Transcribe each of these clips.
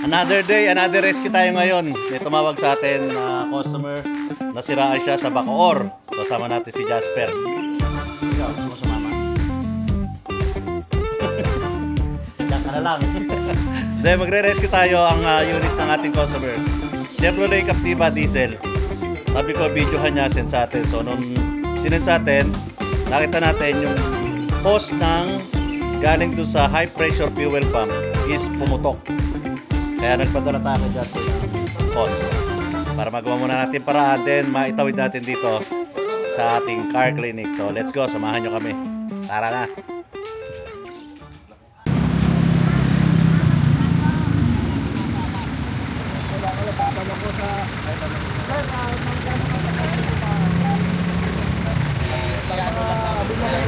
Another day, another rescue tayo ngayon. May tumawag sa atin na customer. Nasiraan siya sa Bacoor. Kasama natin si Jasper. Ikaw, gusto mo sumama? Diyan ka na lang. Dahil magre-rescue tayo ang unit ng ating customer. Chevrolet Captiva Diesel. Sabi ko, videohan niya, send sa atin. So, nung sinend sa atin, nakita natin yung hose ng galing doon sa high pressure fuel pump is pumutok. Kaya nagpadala tayo dyan ng hose para magawa muna natin paraan, then maitawid natin dito sa ating car clinic. So let's go, samahan nyo kami. Tara na.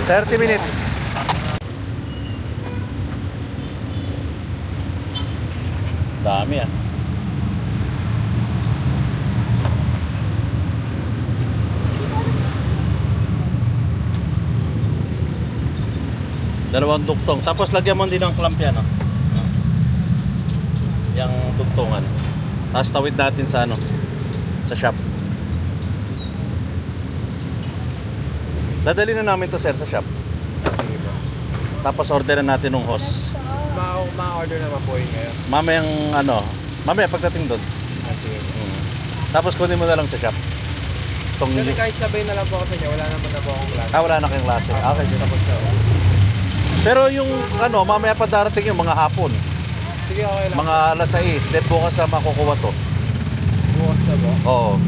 $30 minutes. Dami ah. Dalawang duktong. Tapos lagyan mo din ng clamp yan, no? Yang duktungan. Tapos tawid natin sa ano, sa shop. Dadali na namin to, sir, sa shop. Sige po. Tapos orderan natin ng hose. Ma-order naman po yun ngayon. Mamayang ano, mamaya pagdating doon. Sige. Tapos kunin mo na lang sa shop. Pero kahit sabay na lang po ako sa inyo, wala naman na po akong klase. Wala na kayong klase. Okay, sige. Tapos na. Pero yung ano, mamaya pa darating yung mga hapon. Sige, okay lang. Mga alas 6, then bukas na makukuha to. Bukas na po? Oo.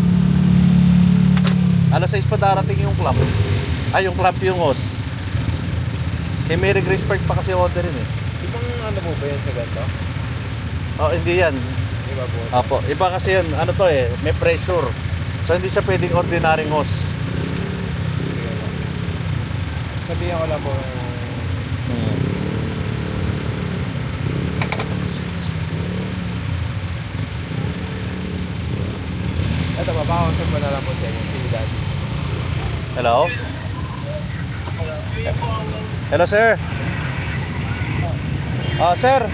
Alas 6 pa darating yung clamp. Ay, yung clamp yung hose. Kay Mary Grace Park pa kasi order rin eh. Ibang ano po ba yan sa ganito? Oh, hindi yan. Iba po. Apo, iba kasi yan, ano to eh, may pressure. So hindi siya pwedeng ordinaryong hose. Sige po. Sabihan ko lang po. Ito, mapakausap mo na lang po sa inyo, si Daddy. Hello? Hello, sir. Sir,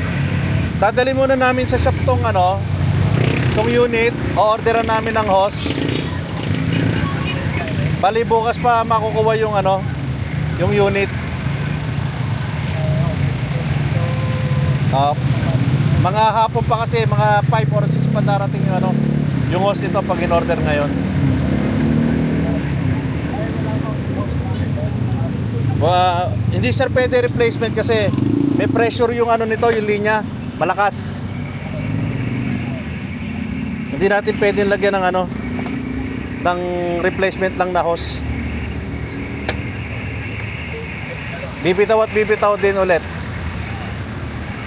dadali muna namin sa shop tong ano, tong unit. O-orderan namin ng hose. Bali bukas pa makukuha yung ano, yung unit. Mga hapon pa kasi, mga 5 or 6 pa darating yung ano, yung hose nito pag in-order ngayon. Hindi sir pwede replacement kasi may pressure yung ano nito, yung linya, malakas. Hindi natin pwedeng lagyan ng ano, ng replacement lang na hose. Bibitaw at bibitaw din ulit.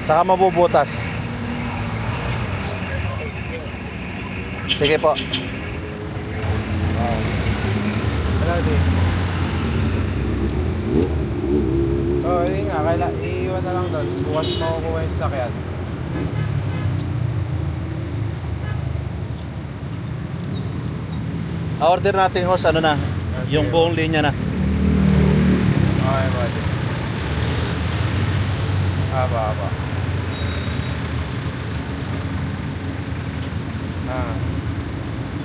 Tsaka mabubutas. Sige po. Hello, Daddy. Oo, yun nga, iiwan na lang doon. Bukas makukuha yung sakyan. Order natin hose, ano na, yung buong linya na. Okay, buddy. Haba.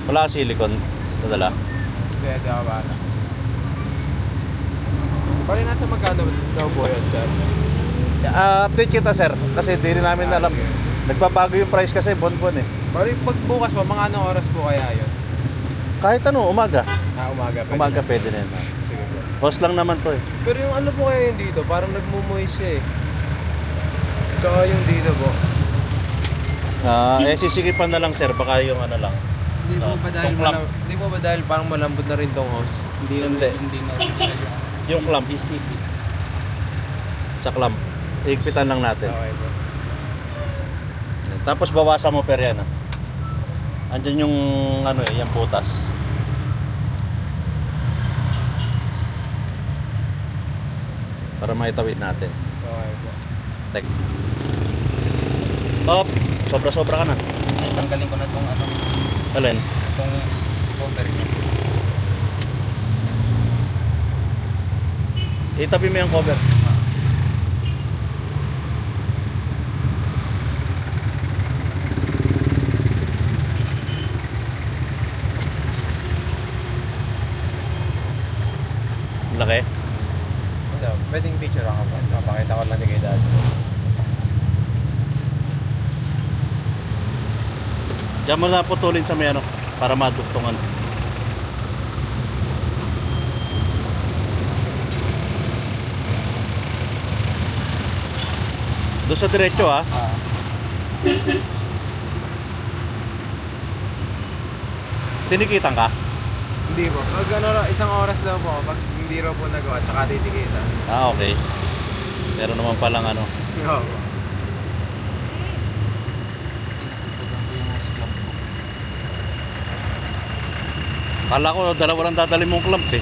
Wala silicone. Dadala. Sige, di ako bahala. Pari nasa magkano daw po yun, sir? Update kita, sir. Kasi di rin namin alam. Sige. Nagbabago yung price kasi buwan-buwan eh. Pari pag bukas po, mga anong oras po kaya yun? Kahit ano, umaga. Umaga. Umaga pwede na yun. Sige po. Hose lang naman to eh. Pero yung ano po kaya yun dito, parang nagmumoy siya eh. Tsaka yung dito po. Sisikipan na lang, sir. Baka yung ano lang. Hindi po ba dahil parang malambot na rin tong hose? Hindi. Hindi na. Yung clamp. Sa clamp. Higpitan lang natin. Okay po. Tapos bawasan mo per yan. Andyan yung ano eh, yung butas. Para maitawid natin. Okay po. Tek. Op, sobra-sobra ka na. Tanggalin ko na itong ano, Alin? itong cover niya. Itabi mo yung cover. Diyan mo na putulin sa may ano, para madugtungan. Doon sa diretso ha. Tinikitan ka? Hindi po. Pag ano, isang oras daw po, pag hindi raw po nagawa, tsaka titikita. Ah, okay. Pero naman palang ano. Oo po. Kala ko dalawa lang dadali mong clamp eh.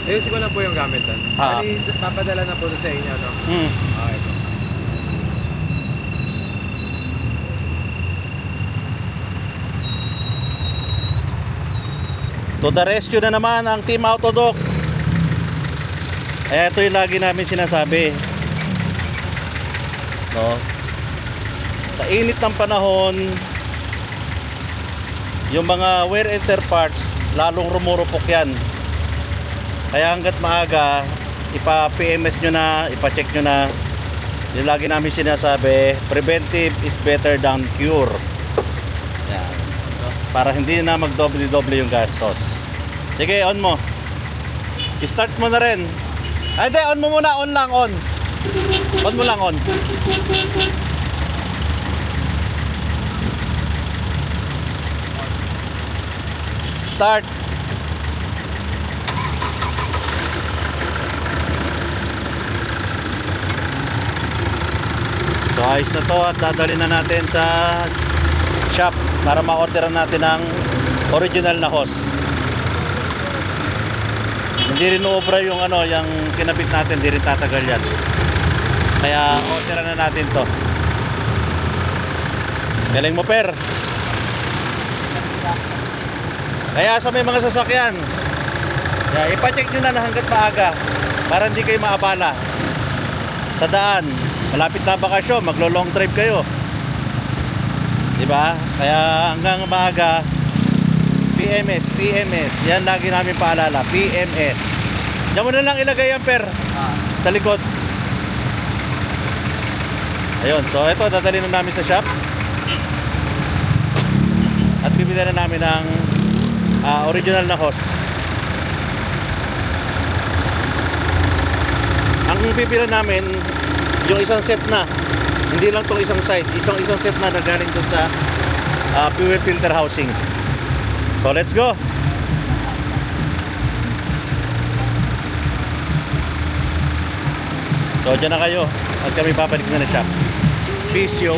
Ayusin ko lang po yung gamit doon. Ah. Bali, papadala na po sa inyo, no? Hmm. Okay po. To the rescue na naman ang Team Autodoc. Ito yung lagi namin sinasabi. No? Sa init ng panahon, yung mga wear and tear parts, lalong rumurupok yan. Kaya hanggat maaga, ipa-PMS nyo na, ipa-check nyo na. Yung lagi namin sinasabi, preventive is better than cure. Yan. Para hindi na magdoble-doble yung gastos. Sige, on mo. I-start mo na rin. Ay, di, on mo muna. On lang, on. On mo lang, on. Start. So, ayos na to at dadalhin na natin sa shop para ma-orderan natin ang original na hose. Hindi rin uubra yung ano, yung kinabit natin, hindi rin tatagal yan. Kaya orderan na natin to. Galing mo, Per. Kaya sa may mga sasakyan, ipacheck nyo na hanggat maaga para hindi kayo maabala sa daan. Malapit na bakasyon, maglo-long drive kayo. Diba? Kaya hanggang maaga, PMS, PMS. Yan lagi namin paalala, PMS. Diyan mo na lang ilagay yan, Per. Sa likod. Ayun, so ito, dadali na namin sa shop. At bibili na namin ng original na hose. Ang bibili namin, yung isang set na. Hindi lang tong isang side, isang set na galing dun sa fuel filter housing. So let's go. So dyan na kayo at kami babalik na shop. Peace yo.